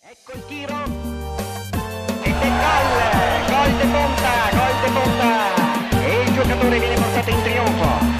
Ecco il tiro ed è gol de Ponta e il giocatore viene portato in trionfo.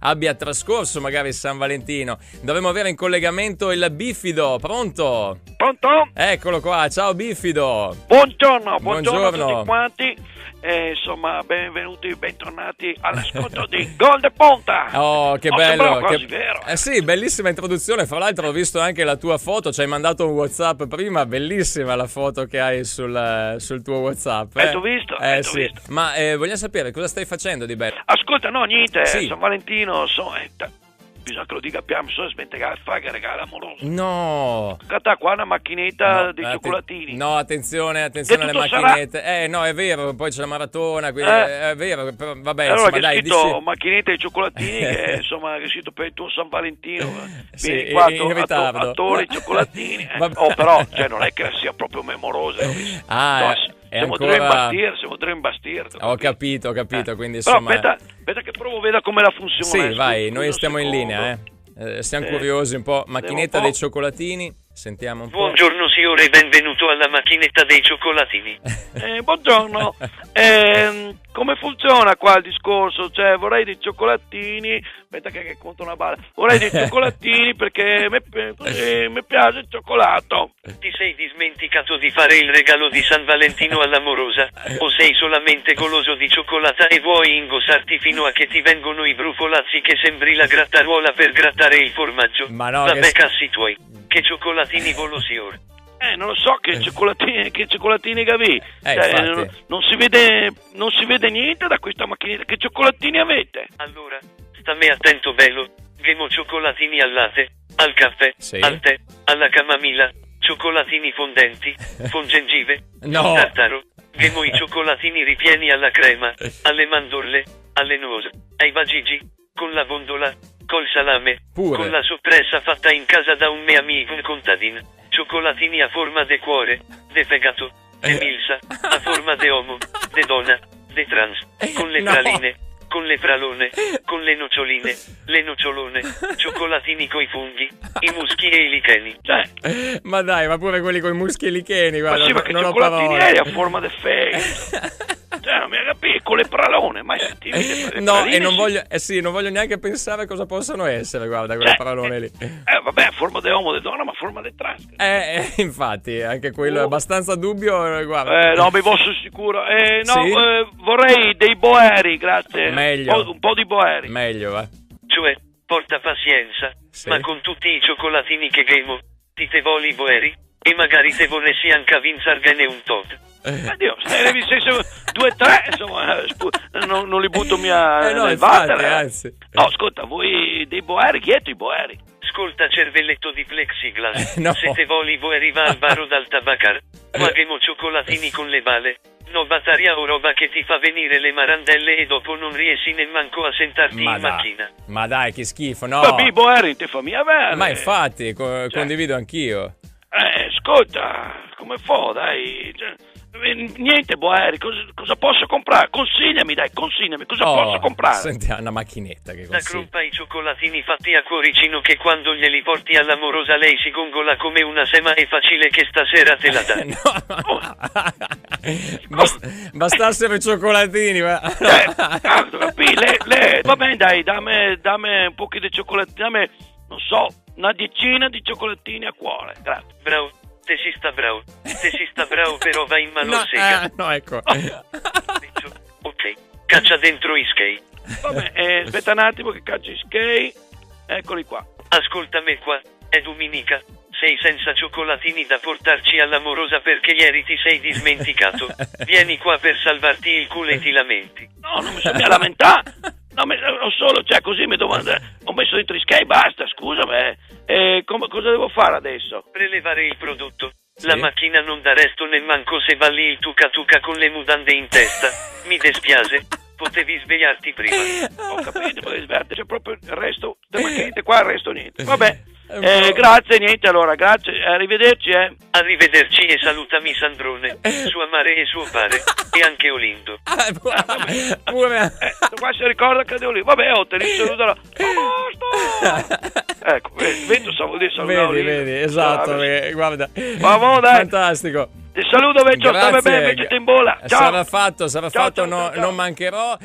Abbia trascorso magari San Valentino. Dovremmo avere in collegamento il Bifido. Pronto? Pronto? Eccolo qua, ciao Bifido. Buongiorno a Buongiorno. tutti quanti. Insomma, benvenuti, bentornati all'ascolto di Gol de Ponta. Oh, che bello. Sembrava quasi vero. Sì, bellissima introduzione. Fra l'altro ho visto anche la tua foto. Ci hai mandato un WhatsApp prima. Bellissima la foto che hai sul tuo WhatsApp. T'ho visto? Sì. Visto. Ma vogliamo sapere cosa stai facendo di bello? Ascolta, no, niente, Sì. San Valentino, bisogna che lo dica piano, bisogna smettere fare regalo amoroso. No. Guarda qua una macchinetta No, di cioccolatini. No, attenzione Che alle tutto macchinette. No, è vero, poi c'è la maratona, quindi è vero, però, vabbè, Allora insomma, che dai, scritto dici... macchinetta di cioccolatini che insomma che è scritto per il tuo San Valentino. Sì, Vieni qua, in ritardo. attore di cioccolatini. Vabbè. Oh, però non è che sia proprio memorosa. Ah, è siamo ancora... tre imbastire. Ho capito, quindi Però insomma... aspetta che provo, veda come la funziona. Sì, vai, Scusa noi un stiamo in secondo. linea, siamo curiosi un po'. Macchinetta un po'. dei cioccolatini, sentiamo un po'. Buongiorno signore, benvenuto alla macchinetta dei cioccolatini. Buongiorno. Come funziona qua il discorso? Cioè, vorrei dei cioccolatini. Aspetta che conto una balla. Vorrei dei cioccolatini perché mi piace il cioccolato. Ti sei dimenticato di fare il regalo di San Valentino all'amorosa? O sei solamente goloso di cioccolata e vuoi ingossarti fino a che ti vengono i brufolazzi che sembri la grattaruola per grattare il formaggio? Ma no, Vabbè, che- cassi tuoi. Che cioccolatini volo signore. Non lo so che cioccolatini che avevi. infatti. Non si vede niente da questa macchinetta. Che cioccolatini avete? Allora, stammi attento bello. Gemo cioccolatini al latte, al caffè, Sì. al tè, alla camomilla, cioccolatini fondenti, con gengive, No. con tartaro. Gemo i cioccolatini ripieni alla crema, alle mandorle, alle noci, ai bagigi, con la vondola, col salame, Pure. con la soppressa fatta in casa da un mio amico contadino. Cioccolatini a forma de cuore, de fegato, de milza, a forma de uomo, de donna, de trans, con le No. praline, con le pralone, con le noccioline, le nocciolone, cioccolatini coi funghi, i muschi e i licheni. Ma dai, ma pure quelli con i muschi e licheni, Ma guarda, sì, ma che non ho cioccolatini parole. eri a forma di face? Non mi ha capito, con le pralone, mai sentito? Le No, praline, e non sì. voglio, non voglio neanche pensare cosa possono essere, guarda, quelle parolone lì. Vabbè, a forma di uomo, di donna, ma a forma di trans. Infatti, anche quello è abbastanza dubbio, guarda. No, mi posso sicuro. Sì? Vorrei dei boeri, grazie. Meglio. Un po' di boeri. Meglio, va. Cioè, porta pazienza, Sì. ma con tutti i cioccolatini che gemo, ti te voli boeri, e magari te volessi anche vincerne un tot. Addio, se ne sei 2 o 3, insomma, non li butto mia No, nel infatti, water. anzi. No, ascolta, voi dei boeri, chiedo i boeri. Ascolta cervelletto di plexiglass, No. se te voli boeri va al baro dal tabacar, qua gemo cioccolatini con le bale, no battaria o roba che ti fa venire le marandelle e dopo non riesci nemmanco a sentarti in macchina. Ma dai, che schifo, no. Ma i boeri te fa mia bene. Ma infatti, condivido anch'io. Ascolta, come fa, dai? Niente boeri, cosa posso comprare? Consigliami, cosa posso comprare? Senti, una macchinetta che Da consigli. crompa i cioccolatini fatti a cuoricino che quando glieli porti all'amorosa lei si gongola come una sema, è facile che stasera te la dà. No. Bastassero i cioccolatini, ma... Va bene, dai, dammi un po' di cioccolatini, dammi, non so, una decina di cioccolatini a cuore, grazie. Bravo, te si sta bravo però va in mano sega. no, ecco. Ok, caccia dentro i skate. Vabbè, aspetta un attimo che caccio i skate, eccoli qua. Ascoltami qua, è domenica. Sei senza cioccolatini da portarci all'amorosa perché ieri ti sei dimenticato. Vieni qua per salvarti il culo e ti lamenti. No, non mi sono mica lamentato. No, ho solo, cioè così mi devo andare. Ho messo dentro i skate, basta, scusami. Cosa devo fare adesso? Prelevare il prodotto. Sì. La macchina non dà resto nemmanco se va lì il tuca con le mutande in testa. Mi dispiace. Potevi svegliarti prima. Ho capito, potevi svegliarti, c'è proprio il resto delle macchinette qua, il resto niente. Vabbè, Grazie, niente, allora, grazie, arrivederci, Arrivederci e salutami Sandrone, sua madre e suo padre, e anche Olindo. Pure. Qua si ricorda che devo lì, vabbè, te li saluto. Ecco, vedo, vuol dire salutare. Vedi, esatto, guarda. Vamo, dai. Fantastico. Ti saluto, Vecchio, stammi bene, Grazie. mettiti in bola. Ciao. Sarà fatto, Ciao, non mancherò.